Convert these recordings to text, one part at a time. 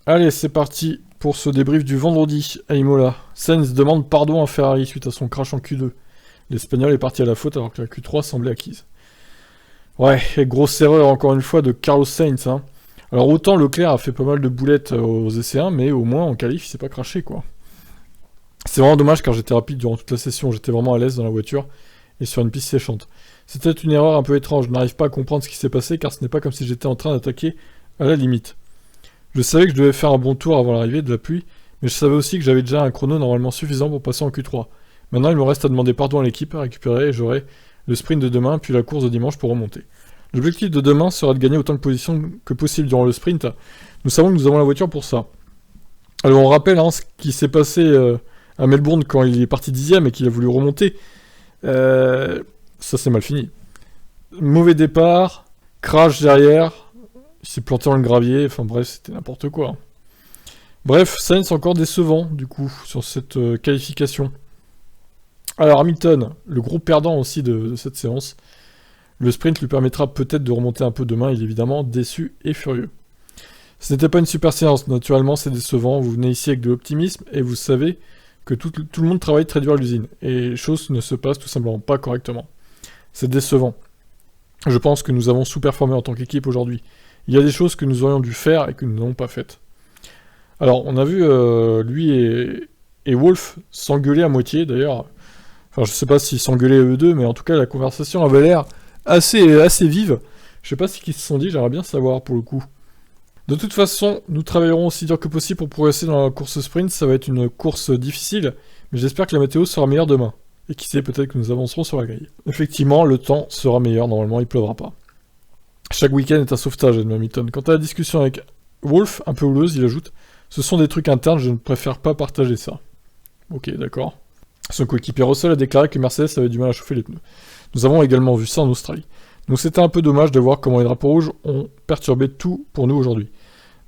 Allez, c'est parti pour ce débrief du vendredi à Imola. Sainz demande pardon à Ferrari suite à son crash en Q2. L'Espagnol est parti à la faute alors que la Q3 semblait acquise. Ouais, et grosse erreur encore une fois de Carlos Sainz. Hein. Alors autant Leclerc a fait pas mal de boulettes aux essais 1, mais au moins en qualif il s'est pas craché quoi. C'est vraiment dommage car j'étais rapide durant toute la session, j'étais vraiment à l'aise dans la voiture et sur une piste séchante. C'était une erreur un peu étrange, je n'arrive pas à comprendre ce qui s'est passé car ce n'est pas comme si j'étais en train d'attaquer à la limite. Je savais que je devais faire un bon tour avant l'arrivée de la pluie, mais je savais aussi que j'avais déjà un chrono normalement suffisant pour passer en Q3. Maintenant, il me reste à demander pardon à l'équipe, à récupérer, et j'aurai le sprint de demain, puis la course de dimanche pour remonter. L'objectif de demain sera de gagner autant de positions que possible durant le sprint. Nous savons que nous avons la voiture pour ça. Alors on rappelle ce qui s'est passé à Melbourne quand il est parti 10ème et qu'il a voulu remonter. Ça c'est mal fini. Mauvais départ, crash derrière, il s'est planté dans le gravier, enfin bref, c'était n'importe quoi. Bref, Sainz encore décevant, du coup, sur cette qualification. Alors Hamilton, le gros perdant aussi de cette séance. Le sprint lui permettra peut-être de remonter un peu demain, il est évidemment déçu et furieux. Ce n'était pas une super séance, naturellement c'est décevant, vous venez ici avec de l'optimisme et vous savez que tout le monde travaille très dur à l'usine, et les choses ne se passent tout simplement pas correctement. C'est décevant. Je pense que nous avons sous-performé en tant qu'équipe aujourd'hui. Il y a des choses que nous aurions dû faire et que nous n'avons pas faites. Alors, on a vu lui et Wolf s'engueuler à moitié, d'ailleurs. Enfin, je sais pas s'ils s'engueulaient eux deux, mais en tout cas, la conversation avait l'air assez vive. Je sais pas ce qu'ils se sont dit, j'aimerais bien savoir pour le coup. De toute façon, nous travaillerons aussi dur que possible pour progresser dans la course sprint. Ça va être une course difficile, mais j'espère que la météo sera meilleure demain. Et qui sait, peut-être que nous avancerons sur la grille. Effectivement, le temps sera meilleur, normalement, il pleuvra pas. Chaque week-end est un sauvetage, Edmund Hamilton. Quant à la discussion avec Wolf, un peu houleuse, il ajoute « Ce sont des trucs internes, je ne préfère pas partager ça. » Ok, d'accord. Son coéquipier Russell a déclaré que Mercedes avait du mal à chauffer les pneus. Nous avons également vu ça en Australie. Donc c'était un peu dommage de voir comment les drapeaux rouges ont perturbé tout pour nous aujourd'hui.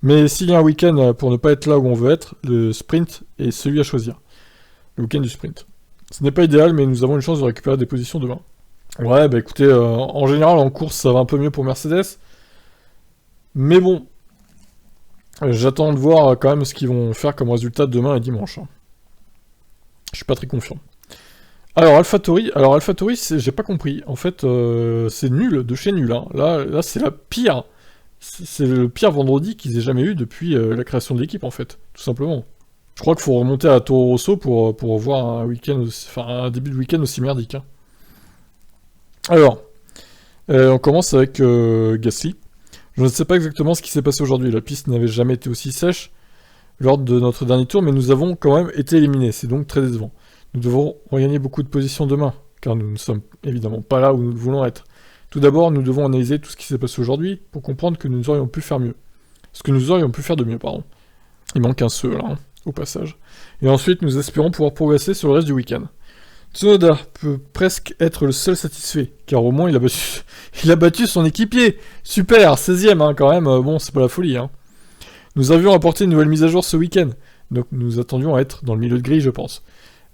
Mais s'il y a un week-end pour ne pas être là où on veut être, le sprint est celui à choisir. Le week-end du sprint. Ce n'est pas idéal, mais nous avons une chance de récupérer des positions demain. Ouais, bah écoutez, en général, en course, ça va un peu mieux pour Mercedes. Mais bon, j'attends de voir quand même ce qu'ils vont faire comme résultat demain et dimanche. Je suis pas très confiant. Alors, AlphaTauri, j'ai pas compris. En fait, c'est nul, de chez nul. Hein. Là c'est la pire. C'est le pire vendredi qu'ils aient jamais eu depuis la création de l'équipe, en fait. Tout simplement. Je crois qu'il faut remonter à Toro Rosso pour voir un début de week-end aussi merdique. Hein. Alors, on commence avec Gasly. Je ne sais pas exactement ce qui s'est passé aujourd'hui. La piste n'avait jamais été aussi sèche lors de notre dernier tour, mais nous avons quand même été éliminés. C'est donc très décevant. Nous devons regagner beaucoup de positions demain, car nous ne sommes évidemment pas là où nous voulons être. Tout d'abord, nous devons analyser tout ce qui s'est passé aujourd'hui pour comprendre que nous aurions pu faire mieux. Ce que nous aurions pu faire de mieux, pardon. Il manque un seul, là, au passage. Et ensuite, nous espérons pouvoir progresser sur le reste du week-end. Tsunoda peut presque être le seul satisfait, car au moins il a battu son équipier. Super, 16ème quand même, bon c'est pas la folie. Nous avions apporté une nouvelle mise à jour ce week-end, donc nous attendions à être dans le milieu de grille je pense.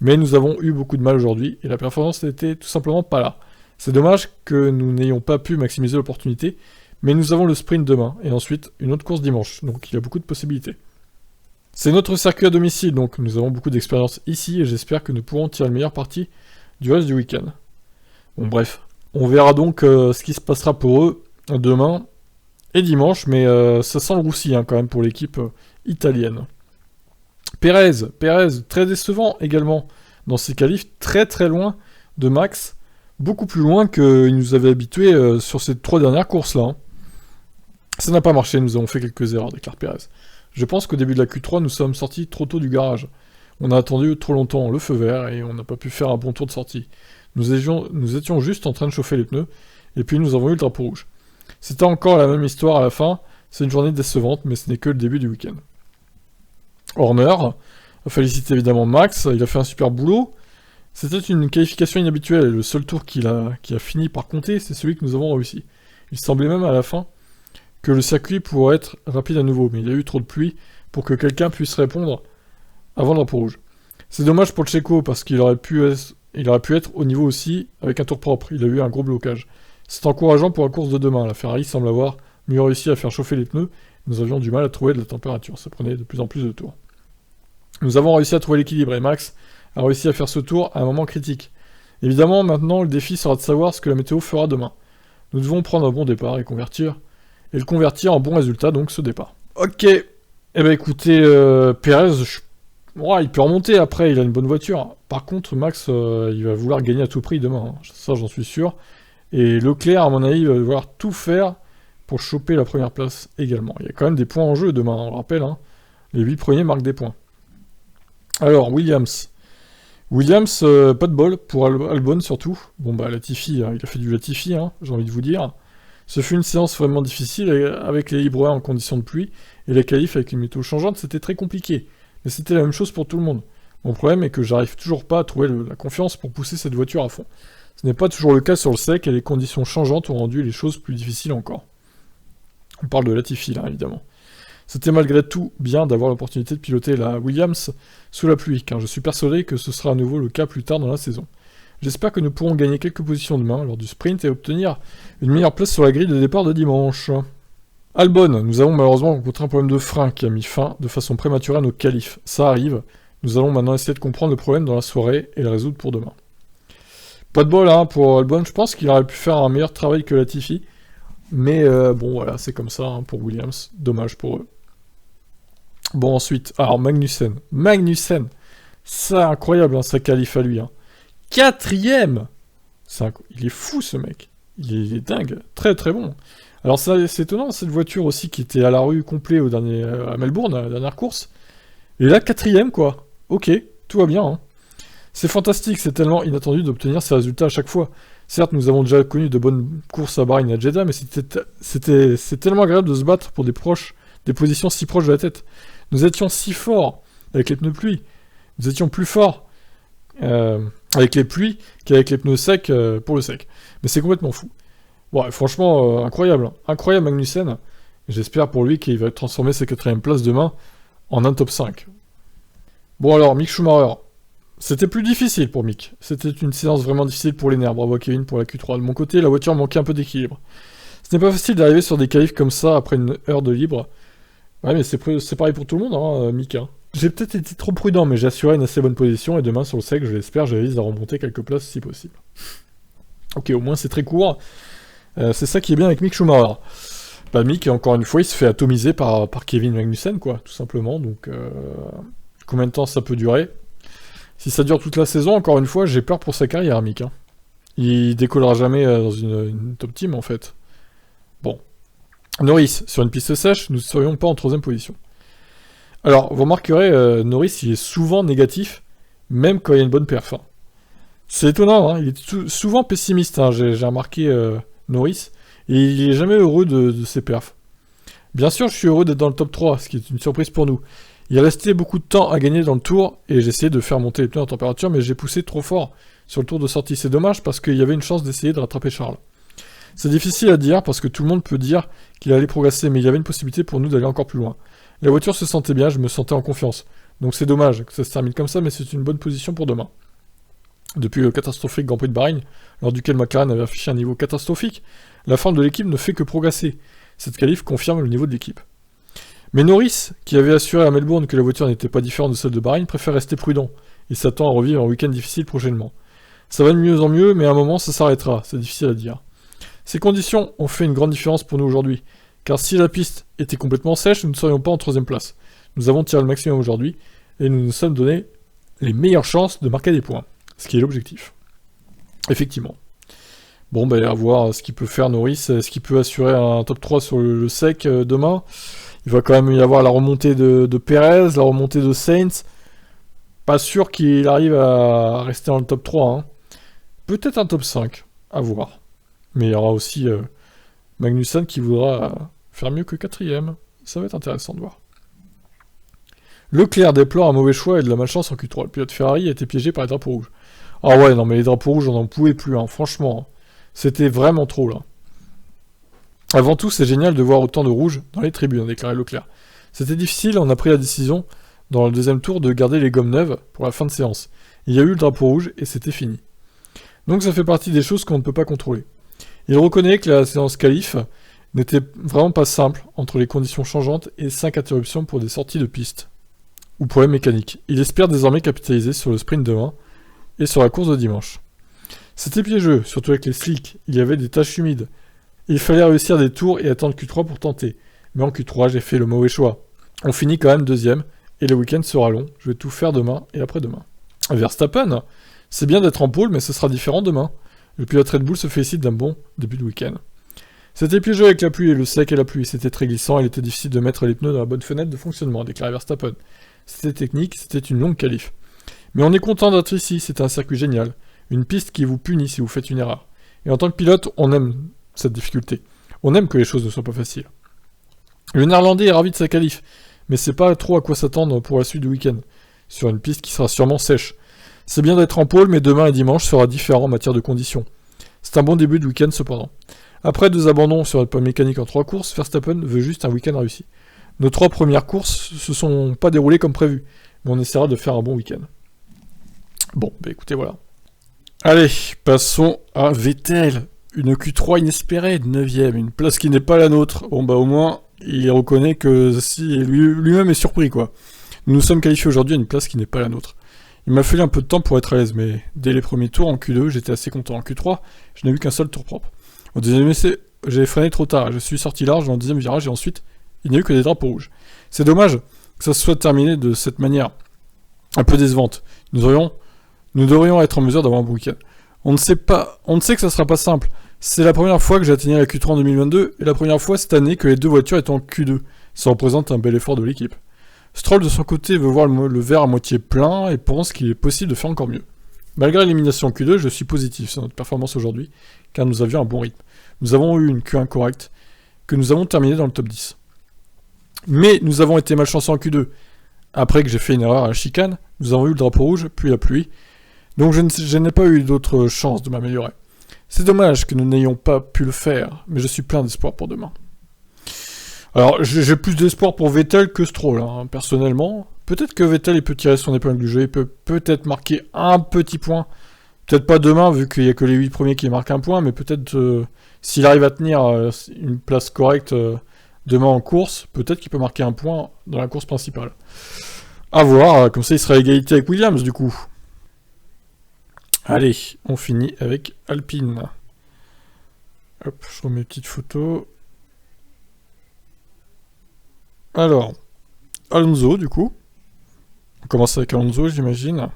Mais nous avons eu beaucoup de mal aujourd'hui, et la performance n'était tout simplement pas là. C'est dommage que nous n'ayons pas pu maximiser l'opportunité, mais nous avons le sprint demain, et ensuite une autre course dimanche, donc il y a beaucoup de possibilités. C'est notre circuit à domicile, donc nous avons beaucoup d'expérience ici et j'espère que nous pourrons tirer le meilleur parti du reste du week-end. Bon bref, on verra donc ce qui se passera pour eux demain et dimanche, mais ça sent le roussi quand même pour l'équipe italienne. Pérez, très décevant également dans ses qualifs, très très loin de Max, beaucoup plus loin qu'il nous avait habitués sur ces 3 dernières courses-là. Ça n'a pas marché, nous avons fait quelques erreurs, déclare Pérez. Je pense qu'au début de la Q3, nous sommes sortis trop tôt du garage. On a attendu trop longtemps le feu vert et on n'a pas pu faire un bon tour de sortie. Nous étions juste en train de chauffer les pneus, et puis nous avons eu le drapeau rouge. C'était encore la même histoire à la fin, c'est une journée décevante, mais ce n'est que le début du week-end. Horner a félicité évidemment Max, il a fait un super boulot. C'était une qualification inhabituelle, et le seul tour qui a fini par compter, c'est celui que nous avons réussi. Il semblait même à la fin que le circuit pourrait être rapide à nouveau, mais il y a eu trop de pluie pour que quelqu'un puisse répondre avant le drapeau rouge. C'est dommage pour le Checo, parce qu'il aurait pu être au niveau aussi, avec un tour propre, il a eu un gros blocage. C'est encourageant pour la course de demain, la Ferrari semble avoir mieux réussi à faire chauffer les pneus, Nous avions du mal à trouver de la température, ça prenait de plus en plus de tours. Nous avons réussi à trouver l'équilibre et Max a réussi à faire ce tour à un moment critique. Évidemment, maintenant, le défi sera de savoir ce que la météo fera demain. Nous devons prendre un bon départ et le convertir en bon résultat, donc ce départ. Ok. Eh ben écoutez, Pérez, ouais, il peut remonter après, il a une bonne voiture. Par contre, Max, il va vouloir gagner à tout prix demain, hein. Ça j'en suis sûr. Et Leclerc, à mon avis, va devoir tout faire pour choper la première place également. Il y a quand même des points en jeu demain, on le rappelle, hein. Les 8 premiers marquent des points. Alors, Williams. Williams, pas de bol, pour Albon surtout. Bon bah Latifi, hein, il a fait du Latifi, hein, j'ai envie de vous dire. Ce fut une séance vraiment difficile, avec les libres 1 en conditions de pluie, et les qualifs avec une météo changeante, c'était très compliqué. Mais c'était la même chose pour tout le monde. Mon problème est que j'arrive toujours pas à trouver la confiance pour pousser cette voiture à fond. Ce n'est pas toujours le cas sur le sec, et les conditions changeantes ont rendu les choses plus difficiles encore. On parle de Latifi là, évidemment. C'était malgré tout bien d'avoir l'opportunité de piloter la Williams sous la pluie, car je suis persuadé que ce sera à nouveau le cas plus tard dans la saison. J'espère que nous pourrons gagner quelques positions demain lors du sprint et obtenir une meilleure place sur la grille de départ de dimanche. Albon, nous avons malheureusement rencontré un problème de frein qui a mis fin de façon prématurée à nos qualifs. Ça arrive, nous allons maintenant essayer de comprendre le problème dans la soirée et le résoudre pour demain. Pas de bol hein, pour Albon, je pense qu'il aurait pu faire un meilleur travail que Latifi, mais bon voilà, c'est comme ça hein, pour Williams, dommage pour eux. Bon ensuite, alors Magnussen, c'est incroyable hein, sa qualif à lui. Hein. 4ème. Il est fou ce mec. Il est dingue. Très très bon. Alors c'est étonnant, cette voiture aussi qui était à la rue complet à Melbourne, à la dernière course. Et là, 4ème quoi. Ok, tout va bien. Hein. C'est fantastique, c'est tellement inattendu d'obtenir ces résultats à chaque fois. Certes, nous avons déjà connu de bonnes courses à Bahreïn et à Jeddah, mais c'est tellement agréable de se battre pour des positions si proches de la tête. Nous étions si forts avec les pneus pluie. Nous étions plus forts avec les pluies qu'avec les pneus secs pour le sec. Mais c'est complètement fou. Bon, franchement, incroyable. Incroyable Magnussen. J'espère pour lui qu'il va transformer sa 4ème place demain en un top 5. Bon alors, Mick Schumacher. C'était plus difficile pour Mick. C'était une séance vraiment difficile pour les nerfs. Bravo à Kevin pour la Q3. De mon côté, la voiture manquait un peu d'équilibre. Ce n'est pas facile d'arriver sur des qualifs comme ça après une heure de libre. Ouais, mais c'est pareil pour tout le monde, hein, Mick. Hein. J'ai peut-être été trop prudent, mais j'ai assuré une assez bonne position, et demain sur le sec, je l'espère, je vise à remonter quelques places si possible. Ok, au moins c'est très court. C'est ça qui est bien avec Mick Schumacher. Bah, Mick, encore une fois, il se fait atomiser par Kevin Magnussen, quoi, tout simplement. Donc, combien de temps ça peut durer? Si ça dure toute la saison, encore une fois, j'ai peur pour sa carrière, Mick. Hein. Il décollera jamais dans une top team, en fait. Bon. Norris, sur une piste sèche, nous ne serions pas en 3ème position. Alors, vous remarquerez, Norris, il est souvent négatif, même quand il y a une bonne perf. Hein. C'est étonnant, hein, il est souvent pessimiste, hein, j'ai remarqué Norris, et il est jamais heureux de ses perfs. Bien sûr, je suis heureux d'être dans le top 3, ce qui est une surprise pour nous. Il restait beaucoup de temps à gagner dans le tour, et j'ai essayé de faire monter les pneus en température, mais j'ai poussé trop fort sur le tour de sortie. C'est dommage, parce qu'il y avait une chance d'essayer de rattraper Charles. C'est difficile à dire, parce que tout le monde peut dire qu'il allait progresser, mais il y avait une possibilité pour nous d'aller encore plus loin. La voiture se sentait bien, je me sentais en confiance. Donc c'est dommage que ça se termine comme ça, mais c'est une bonne position pour demain. Depuis le catastrophique Grand Prix de Bahreïn, lors duquel McLaren avait affiché un niveau catastrophique, la forme de l'équipe ne fait que progresser. Cette qualif confirme le niveau de l'équipe. Mais Norris, qui avait assuré à Melbourne que la voiture n'était pas différente de celle de Bahreïn, préfère rester prudent. Il s'attend à revivre un week-end difficile prochainement. Ça va de mieux en mieux, mais à un moment ça s'arrêtera, c'est difficile à dire. Ces conditions ont fait une grande différence pour nous aujourd'hui, car si la piste était complètement sèche, nous ne serions pas en 3ème place. Nous avons tiré le maximum aujourd'hui, et nous nous sommes donné les meilleures chances de marquer des points, ce qui est l'objectif. Effectivement. Bon, ben à voir ce qu'il peut faire Norris, est-ce qu'il peut assurer un top 3 sur le sec demain. Il va quand même y avoir la remontée de Perez, la remontée de Sainz. Pas sûr qu'il arrive à rester dans le top 3. Hein. Peut-être un top 5, à voir. Mais il y aura aussi Magnussen qui voudra faire mieux que 4ème. Ça va être intéressant de voir. Leclerc déplore un mauvais choix et de la malchance en Q3. Le pilote Ferrari a été piégé par les drapeaux rouges. Ah ouais, non mais les drapeaux rouges, on n'en pouvait plus, hein. Franchement. C'était vraiment trop, là. Avant tout, c'est génial de voir autant de rouges dans les tribunes, a déclaré Leclerc. C'était difficile, on a pris la décision, dans le deuxième tour, de garder les gommes neuves pour la fin de séance. Il y a eu le drapeau rouge et c'était fini. Donc ça fait partie des choses qu'on ne peut pas contrôler. Il reconnaît que la séance qualif n'était vraiment pas simple entre les conditions changeantes et 5 interruptions pour des sorties de piste ou problèmes mécaniques. Il espère désormais capitaliser sur le sprint demain et sur la course de dimanche. C'était piégeux, surtout avec les slicks, il y avait des taches humides. Il fallait réussir des tours et attendre Q3 pour tenter. Mais en Q3, j'ai fait le mauvais choix. On finit quand même deuxième, et le week-end sera long, je vais tout faire demain et après-demain. Verstappen, c'est bien d'être en pôle, mais ce sera différent demain. Le pilote Red Bull se félicite d'un bon début de week-end. C'était piégeux avec la pluie et le sec et la pluie, c'était très glissant, il était difficile de mettre les pneus dans la bonne fenêtre de fonctionnement, a déclaré Verstappen. C'était technique, c'était une longue qualif. Mais on est content d'être ici, c'est un circuit génial. Une piste qui vous punit si vous faites une erreur. Et en tant que pilote, on aime cette difficulté. On aime que les choses ne soient pas faciles. Le Néerlandais est ravi de sa qualif, mais c'est pas trop à quoi s'attendre pour la suite du week-end, sur une piste qui sera sûrement sèche. C'est bien d'être en pôle, mais demain et dimanche sera différent en matière de conditions. C'est un bon début de week-end cependant. Après 2 abandons sur le point mécanique en 3 courses, Verstappen veut juste un week-end réussi. Nos 3 premières courses se sont pas déroulées comme prévu, mais on essaiera de faire un bon week-end. Bon, bah écoutez, voilà. Allez, passons à Vettel. Une Q3 inespérée, 9ème, une place qui n'est pas la nôtre. Bon bah au moins, il reconnaît que si lui-même est surpris quoi. Nous nous sommes qualifiés aujourd'hui à une place qui n'est pas la nôtre. Il m'a fallu un peu de temps pour être à l'aise, mais dès les premiers tours en Q2, j'étais assez content. En Q3, je n'ai eu qu'un seul tour propre. Au deuxième essai, j'ai freiné trop tard, je suis sorti large dans le deuxième virage et ensuite, il n'y a eu que des drapeaux rouges. C'est dommage que ça se soit terminé de cette manière un peu décevante. Nous devrions être en mesure d'avoir un bon week-end. On sait que ça sera pas simple. C'est la première fois que j'ai atteigné la Q3 en 2022 et la première fois cette année que les 2 voitures étaient en Q2. Ça représente un bel effort de l'équipe. Stroll de son côté veut voir le verre à moitié plein et pense qu'il est possible de faire encore mieux. Malgré l'élimination en Q2, je suis positif sur notre performance aujourd'hui, car nous avions un bon rythme. Nous avons eu une Q1 correcte, que nous avons terminé dans le top 10. Mais nous avons été malchanceux en Q2. Après que j'ai fait une erreur à la chicane, nous avons eu le drapeau rouge, puis la pluie. Donc je n'ai pas eu d'autre chance de m'améliorer. C'est dommage que nous n'ayons pas pu le faire, mais je suis plein d'espoir pour demain. Alors, j'ai plus d'espoir pour Vettel que Stroll, hein, personnellement. Peut-être que Vettel il peut tirer son épingle du jeu, il peut peut-être marquer un petit point. Peut-être pas demain, vu qu'il n'y a que les 8 premiers qui marquent un point, mais peut-être s'il arrive à tenir une place correcte demain en course, peut-être qu'il peut marquer un point dans la course principale. À voir, comme ça il sera à égalité avec Williams du coup. Allez, on finit avec Alpine. Hop, je remets une petite photo. Alors, Alonso, du coup. On commence avec Alonso, j'imagine.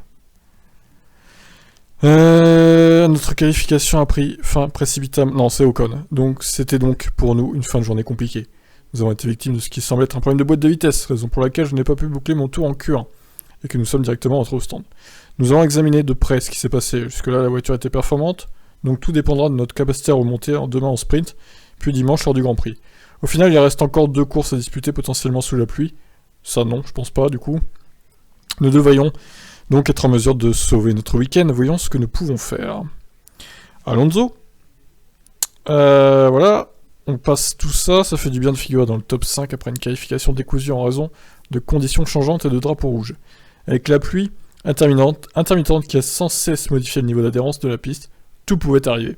Notre qualification a pris fin précipitamment. Non, c'est Ocon. Donc, c'était donc pour nous une fin de journée compliquée. Nous avons été victimes de ce qui semble être un problème de boîte de vitesse, raison pour laquelle je n'ai pas pu boucler mon tour en Q1, et que nous sommes directement entrés au stand. Nous allons examiner de près ce qui s'est passé. Jusque-là, la voiture était performante, donc tout dépendra de notre capacité à remonter demain en sprint, puis dimanche lors du Grand Prix. Au final, il reste encore 2 courses à disputer potentiellement sous la pluie. Ça non, je pense pas du coup. Nous devrions donc être en mesure de sauver notre week-end. Voyons ce que nous pouvons faire. Alonso. Voilà. On passe tout ça, ça fait du bien de figurer dans le top 5 après une qualification décousue en raison de conditions changeantes et de drapeaux rouges. Avec la pluie intermittente qui a sans cesse modifié le niveau d'adhérence de la piste, tout pouvait arriver.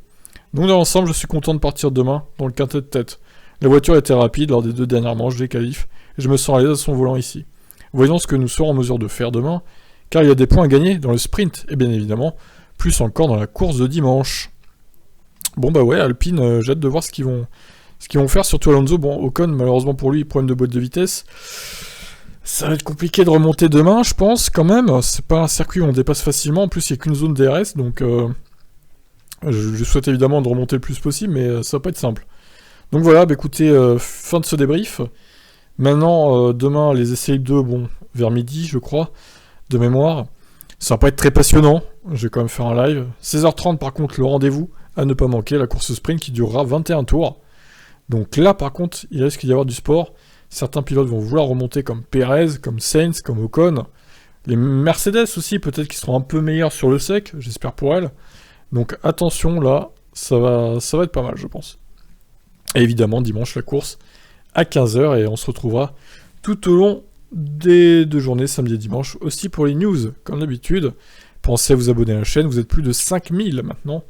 Donc dans l'ensemble, je suis content de partir demain dans le quintet de tête. La voiture était rapide lors des 2 dernières manches des qualifs, et je me sens à l'aise à son volant ici. Voyons ce que nous serons en mesure de faire demain, car il y a des points à gagner dans le sprint, et bien évidemment, plus encore dans la course de dimanche. Bon bah ouais, Alpine, j'ai hâte de voir ce qu'ils vont faire, surtout Alonso. Bon, Ocon, malheureusement pour lui, problème de boîte de vitesse. Ça va être compliqué de remonter demain, je pense, quand même. C'est pas un circuit où on dépasse facilement, en plus il n'y a qu'une zone DRS, donc je souhaite évidemment de remonter le plus possible, mais ça va pas être simple. Donc voilà, bah écoutez, fin de ce débrief. Maintenant, demain, les essais 2, bon, vers midi, je crois, de mémoire. Ça va pas être très passionnant, je vais quand même faire un live. 16h30, par contre, le rendez-vous à ne pas manquer, la course sprint qui durera 21 tours. Donc là, par contre, il risque d'y avoir du sport. Certains pilotes vont vouloir remonter comme Perez, comme Sainz, comme Ocon. Les Mercedes aussi, peut-être qu'ils seront un peu meilleurs sur le sec, j'espère pour elles. Donc attention, là, ça va être pas mal, je pense. Et évidemment, dimanche, la course à 15h, et on se retrouvera tout au long des 2 journées, samedi et dimanche, aussi pour les news, comme d'habitude. Pensez à vous abonner à la chaîne, vous êtes plus de 5000 maintenant.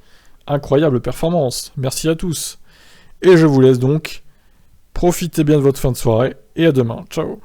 Incroyable performance, merci à tous. Et je vous laisse donc Profitez bien de votre fin de soirée et à demain. Ciao.